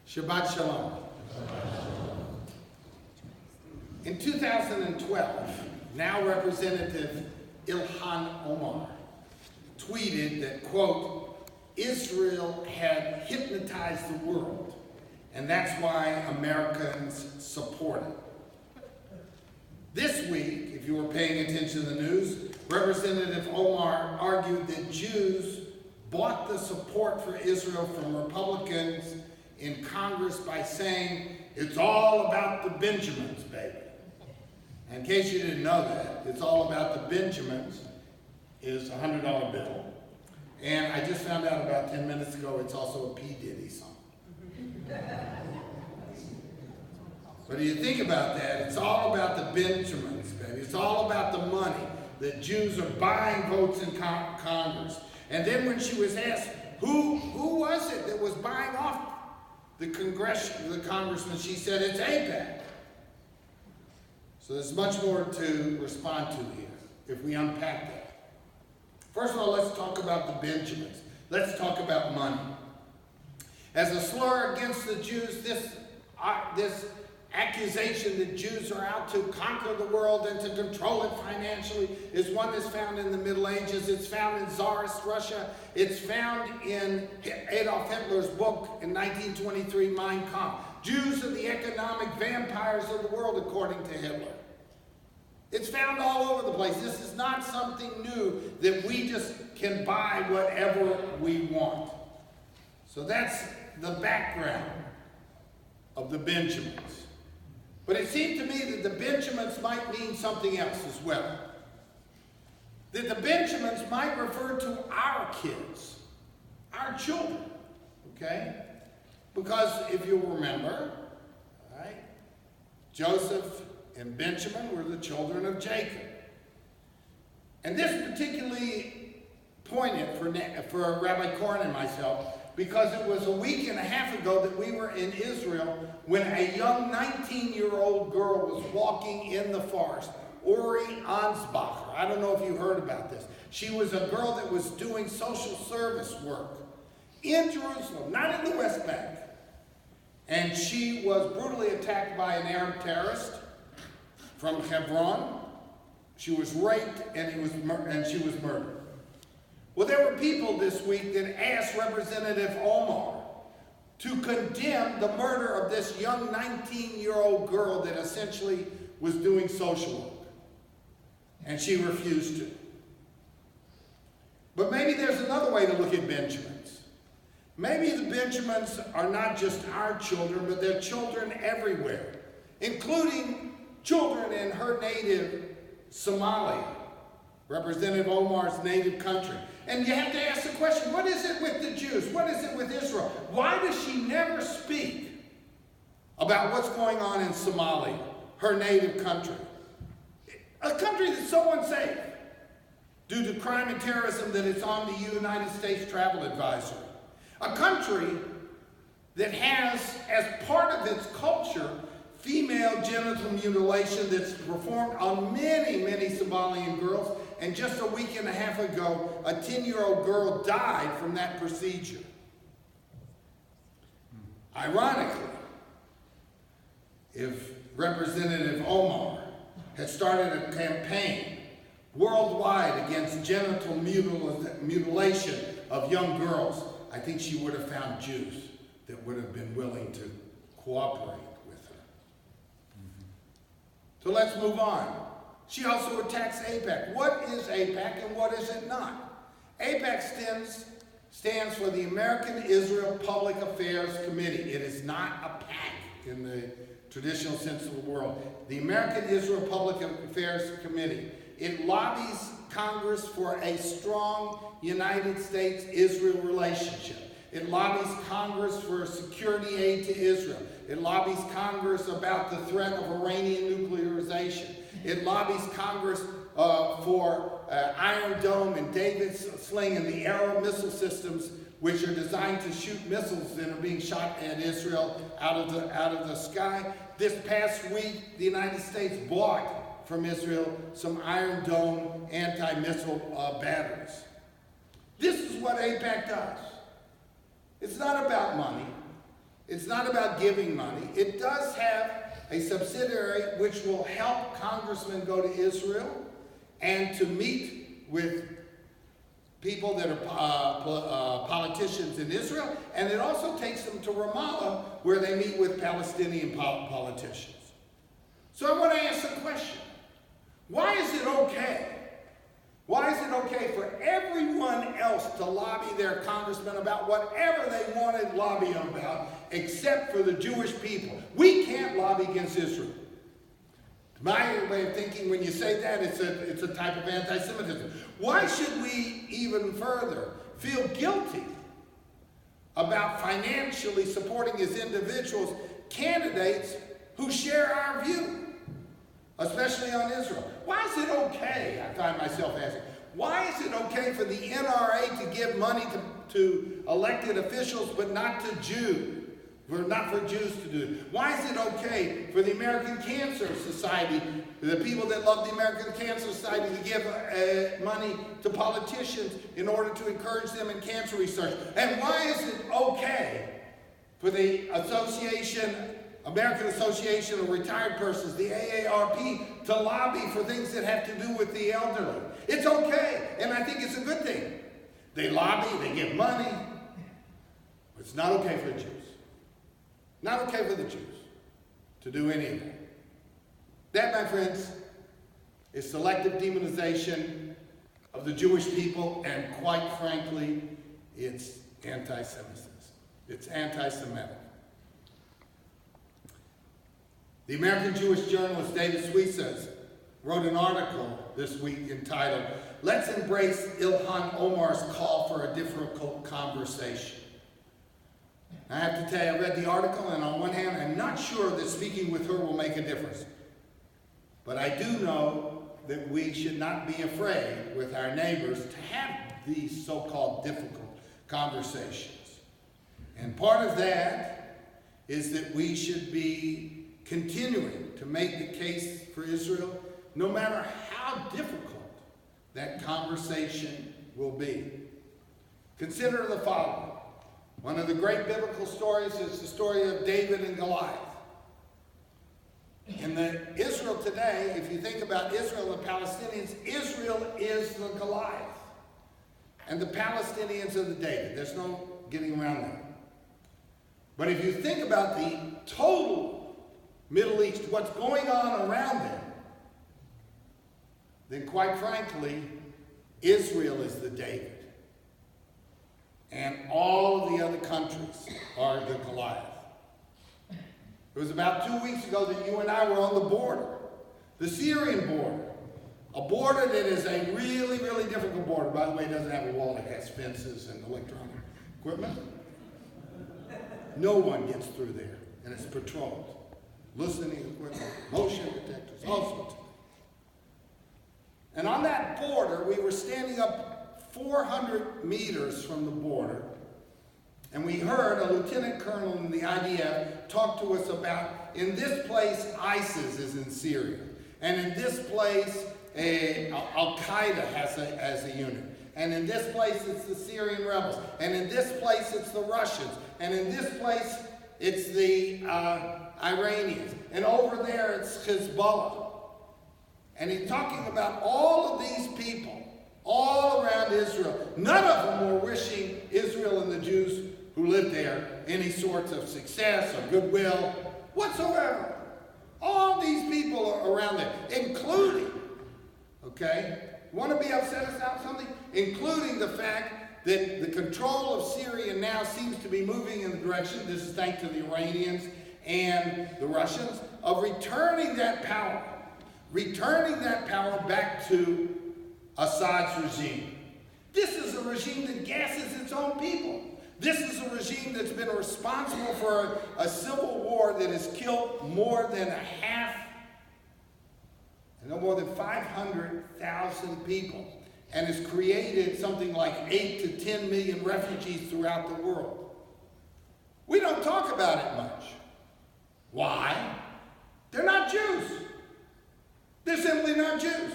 Shabbat Shalom. In 2012, now Representative Ilhan Omar tweeted that, quote, Israel had hypnotized the world, and that's why Americans support it. This week, if you were paying attention to the news, Representative Omar argued that Jews bought the support for Israel from Republicans in Congress by saying, it's all about the Benjamins, baby. In case you didn't know that, it's all about the Benjamins is a $100 bill. And I just found out about 10 minutes ago, it's also a P. Diddy song. But if you think about that, it's all about the Benjamins, baby. It's all about the money. The Jews are buying votes in Congress. And then when she was asked, who was it that was buying off the congressman, she said, it's AIPAC. So there's much more to respond to here if we unpack that. First of all, let's talk about the Benjamins. Let's talk about money. As a slur against the Jews, this accusation that Jews are out to conquer the world and to control it financially is one that's found in the Middle Ages. It's found in Tsarist Russia. It's found in Adolf Hitler's book in 1923, Mein Kampf. Jews are the economic vampires of the world, according to Hitler. It's found all over the place. This is not something new that we just can buy whatever we want. So that's the background of the Benjamins. But it seemed to me that the Benjamins might mean something else as well. That the Benjamins might refer to our kids, our children, okay? Because if you'll remember, right, Joseph and Benjamin were the children of Jacob. And this particularly poignant for Rabbi Korn and myself, because it was a week and a half ago that we were in Israel when a young 19-year-old girl was walking in the forest, Ori Ansbacher. I don't know if you heard about this. She was a girl that was doing social service work in Jerusalem, not in the West Bank. And she was brutally attacked by an Arab terrorist from Hebron. She was raped and she was murdered. Well, there were people this week that asked Representative Omar to condemn the murder of this young 19-year-old girl that essentially was doing social work. And she refused to. But maybe there's another way to look at Benjamins. Maybe the Benjamins are not just our children, but they're children everywhere, including children in her native Somalia, Representative Omar's native country. And you have to ask the question, what is it with the Jews? What is it with Israel? Why does she never speak about what's going on in Somalia, her native country? A country that's so unsafe due to crime and terrorism that it's on the United States Travel Advisory. A country that has, as part of its culture, female genital mutilation that's performed on many, many Somalian girls. And just a week and a half ago, a 10-year-old girl died from that procedure. Ironically, if Representative Omar had started a campaign worldwide against genital mutilation of young girls, I think she would have found Jews that would have been willing to cooperate with her. So let's move on. She also attacks AIPAC. What is AIPAC and what is it not? AIPAC stands for the American Israel Public Affairs Committee. It is not a PAC in the traditional sense of the word. The American Israel Public Affairs Committee. It lobbies Congress for a strong United States-Israel relationship. It lobbies Congress for security aid to Israel. It lobbies Congress about the threat of Iranian nuclearization. It lobbies Congress for Iron Dome and David's Sling and the Arrow missile systems, which are designed to shoot missiles that are being shot at Israel out of the sky. This past week, the United States bought from Israel some Iron Dome anti-missile batteries. This is what AIPAC does. It's not about money. It's not about giving money. It does have a subsidiary which will help congressmen go to Israel and to meet with people that are politicians in Israel, and it also takes them to Ramallah where they meet with Palestinian politicians. So I want to ask the question, why is it okay? Why is it okay for everyone else to lobby their congressman about whatever they wanted to lobby about, except for the Jewish people? We can't lobby against Israel. My way of thinking, when you say that, it's a type of anti-Semitism. Why should we even further feel guilty about financially supporting as individuals candidates who share our view, especially on Israel? Why is it okay, I find myself asking, why is it okay for the NRA to give money to elected officials but not to Jews? Not for Jews to do it. Why is it okay for the American Cancer Society, the people that love the American Cancer Society, to give money to politicians in order to encourage them in cancer research? And why is it okay for the American Association of Retired Persons, the AARP, to lobby for things that have to do with the elderly? It's okay, and I think it's a good thing. They lobby, they give money, but it's not okay for the Jews. Not okay for the Jews to do any of that. That, my friends, is selective demonization of the Jewish people, and quite frankly, it's anti-Semitism. It's anti-Semitic. The American Jewish journalist David Suissa wrote an article this week entitled, "Let's Embrace Ilhan Omar's Call for a Difficult Conversation." I have to tell you, I read the article, and on one hand, I'm not sure that speaking with her will make a difference. But I do know that we should not be afraid with our neighbors to have these so-called difficult conversations. And part of that is that we should be continuing to make the case for Israel, no matter how difficult that conversation will be. Consider the following. One of the great biblical stories is the story of David and Goliath. In Israel today, if you think about Israel and Palestinians, Israel is the Goliath. And the Palestinians are the David. There's no getting around that. But if you think about the total Middle East, what's going on around them, then quite frankly, Israel is the David. And all of the other countries are the Goliath. It was about 2 weeks ago that you and I were on the border, the Syrian border, a border that is a really, really difficult border. By the way, it doesn't have a wall, it has fences and electronic equipment. No one gets through there, and it's patrolled. Listening equipment, motion detectors, all sorts of things. And on that border, we were standing up 400 meters from the border, and we heard a lieutenant colonel in the IDF talk to us about, in this place, ISIS is in Syria, and in this place, Al-Qaeda has a unit, and in this place, it's the Syrian rebels, and in this place, it's the Russians, and in this place, it's the Iranians, and over there, it's Hezbollah. And he's talking about all of these people all around Israel. None of them were wishing Israel and the Jews who lived there any sorts of success or goodwill whatsoever. All these people are around there, including, okay, want to be upset about something? Including the fact that the control of Syria now seems to be moving in the direction, this is thanks to the Iranians and the Russians, of returning that power back to Assad's regime. This is a regime that gasses its own people. This is a regime that's been responsible for a civil war that has killed more than 500,000 people, and has created something like 8 to 10 million refugees throughout the world. We don't talk about it much. Why? They're not Jews. They're simply not Jews.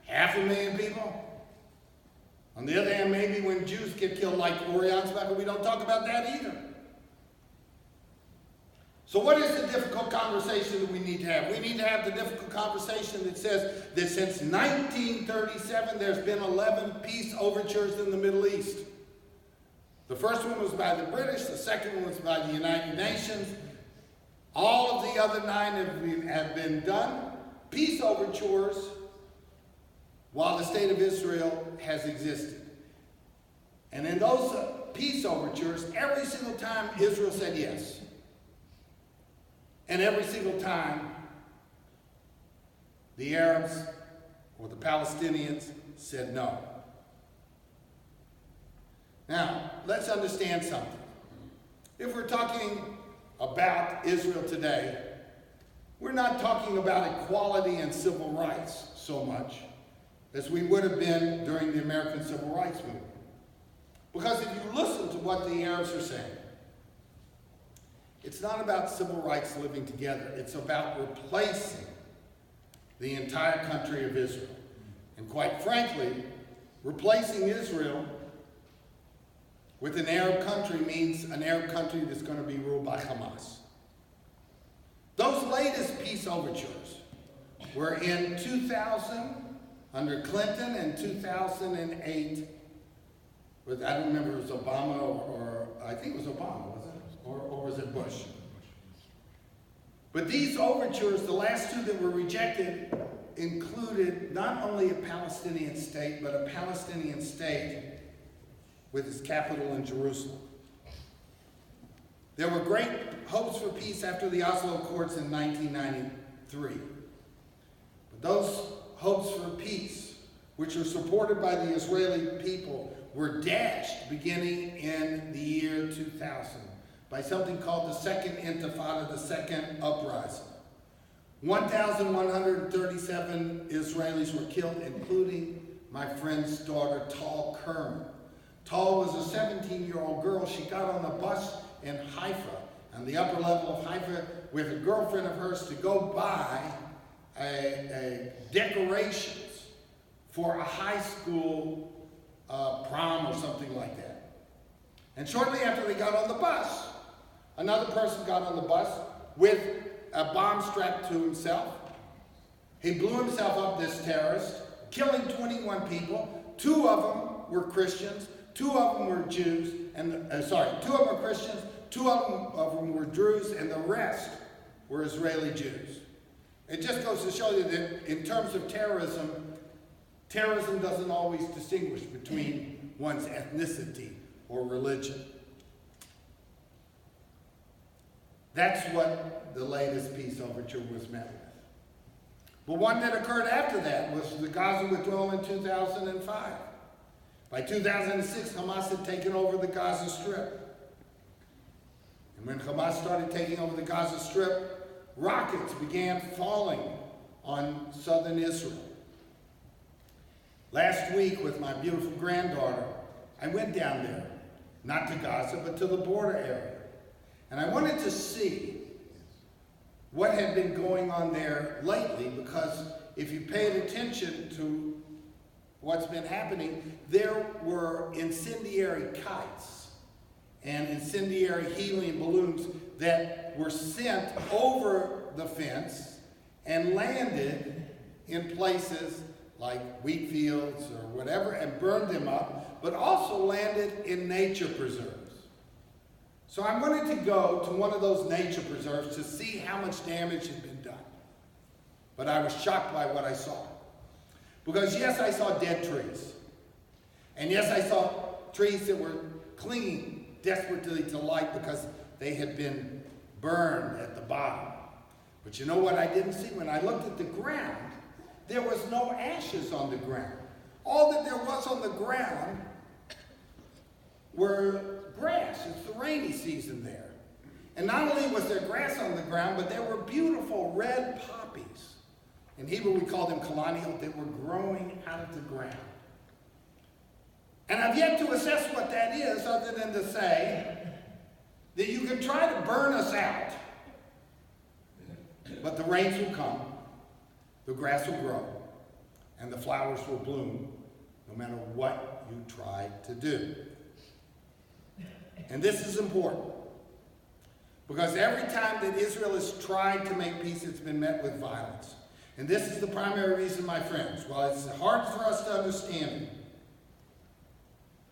500,000 people. On the other hand, maybe when Jews get killed like Orion Specker, we don't talk about that either. So what is the difficult conversation that we need to have? We need to have the difficult conversation that says that since 1937, there's been 11 peace overtures in the Middle East. The first one was by the British, the second one was by the United Nations. All of the other 9 have been done. Peace overtures while the state of Israel has existed. And in those peace overtures, every single time Israel said yes. And every single time the Arabs or the Palestinians said no. Now, let's understand something. If we're talking about Israel today, we're not talking about equality and civil rights so much as we would have been during the American Civil Rights Movement. Because if you listen to what the Arabs are saying, it's not about civil rights living together. It's about replacing the entire country of Israel. And quite frankly, replacing Israel with an Arab country means an Arab country that's going to be ruled by Hamas. Those latest peace overtures were in 2000 under Clinton and 2008 with, I don't remember if it was Obama or I think it was Obama, was it? Or was it Bush? But these overtures, the last 2 that were rejected, included not only a Palestinian state, but a Palestinian state with its capital in Jerusalem. There were great hopes for peace after the Oslo Accords in 1993. But those hopes for peace, which were supported by the Israeli people, were dashed beginning in the year 2000 by something called the Second Intifada, the Second Uprising. 1,137 Israelis were killed, including my friend's daughter, Tal Kerman. Tal was a 17-year-old girl. She got on a bus in Haifa, on the upper level of Haifa, with a girlfriend of hers to go buy decorations for a high school prom or something like that. And shortly after they got on the bus, another person got on the bus with a bomb strapped to himself. He blew himself up, this terrorist, killing 21 people. 2 of them were Christians, 2 of them were Jews, and 2 of them were Christians, 2 of them were Druze, and the rest were Israeli Jews. It just goes to show you that in terms of terrorism, terrorism doesn't always distinguish between one's ethnicity or religion. That's what the latest peace overture was met with. But one that occurred after that was the Gaza withdrawal in 2005. By 2006, Hamas had taken over the Gaza Strip. And when Hamas started taking over the Gaza Strip, rockets began falling on southern Israel. Last week, with my beautiful granddaughter, I went down there, not to Gaza, but to the border area. And I wanted to see what had been going on there lately, because if you paid attention to what's been happening, there were incendiary kites and incendiary helium balloons that were sent over the fence and landed in places like wheat fields or whatever and burned them up, but also landed in nature preserves. So I wanted to go to one of those nature preserves to see how much damage had been done. But I was shocked by what I saw. Because yes, I saw dead trees. And yes, I saw trees that were clinging desperately to light because they had been burned at the bottom. But you know what I didn't see? When I looked at the ground, there was no ashes on the ground. All that there was on the ground were grass. It's the rainy season there. And not only was there grass on the ground, but there were beautiful red poppies. In Hebrew, we call them kalaniot, that were growing out of the ground. And I've yet to assess what that is, other than to say that you can try to burn us out, but the rains will come, the grass will grow, and the flowers will bloom, no matter what you try to do. And this is important. Because every time that Israel has tried to make peace, it's been met with violence. And this is the primary reason, my friends, while it's hard for us to understand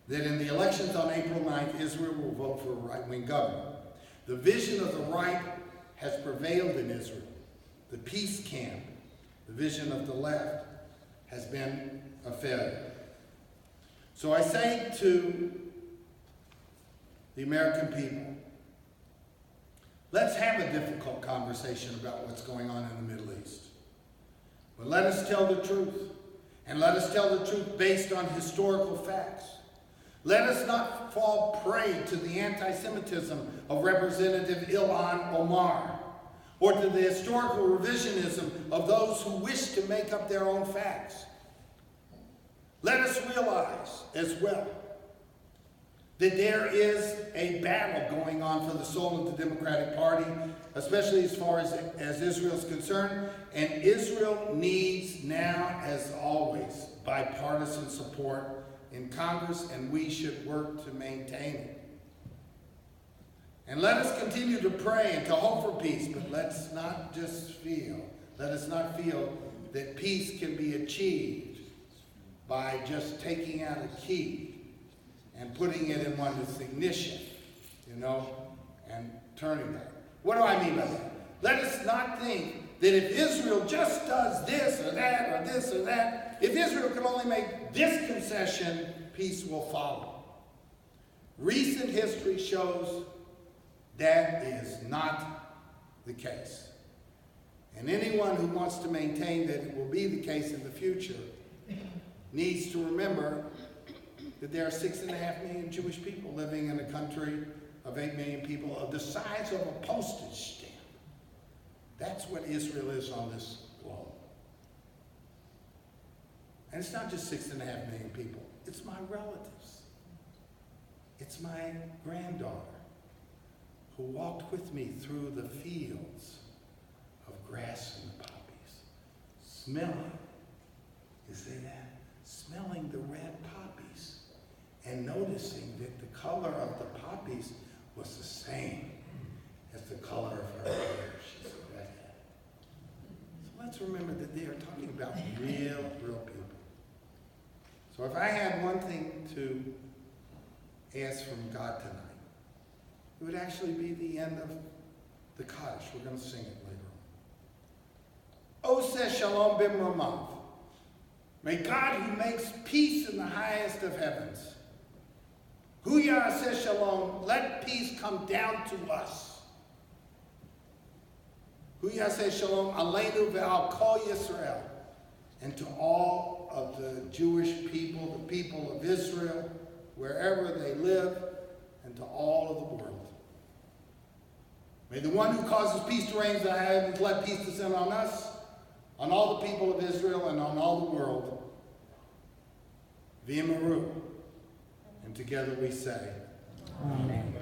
that in the elections on April 9th, Israel will vote for a right-wing government. The vision of the right has prevailed in Israel. The peace camp, the vision of the left, has been a failure. So I say to the American people, let's have a difficult conversation about what's going on in the Middle East. But let us tell the truth, and let us tell the truth based on historical facts. Let us not fall prey to the anti-Semitism of Representative Ilhan Omar, or to the historical revisionism of those who wish to make up their own facts. Let us realize as well that there is a battle going on for the soul of the Democratic Party, especially as far as Israel is concerned. And Israel needs now, as always, bipartisan support in Congress, and we should work to maintain it. And let us continue to pray and to hope for peace, but let us not feel that peace can be achieved by just taking out a key and putting it in one's ignition, and turning that. What do I mean by that? Let us not think that if Israel just does this or that or this or that, if Israel can only make this concession, peace will follow. Recent history shows that is not the case. And anyone who wants to maintain that it will be the case in the future needs to remember that there are 6.5 million Jewish people living in a country of 8 million people of the size of a postage stamp. That's what Israel is on this globe. And it's not just 6.5 million people. It's my relatives. It's my granddaughter who walked with me through the fields of grass and poppies, smelling, you see that? Smelling the red poppies and noticing that the color of the poppies was the same as the color of her hair. She's a redhead. So let's remember that they are talking about real people. So if I had one thing to ask from God tonight, it would actually be the end of the Kaddish. We're going to sing it later on. Oseh Shalom Bimramav. May God, who makes peace in the highest of heavens, Hu Ya'aseh Shalom, let peace come down to us. Hu Ya'aseh Shalom Aleinu ve'al Kol Yisrael, and to all of the Jewish people, the people of Israel, wherever they live, and to all of the world. May the one who causes peace to reign in the heavens let peace descend on us, on all the people of Israel, and on all the world. V'yimaru. And together we say, Amen.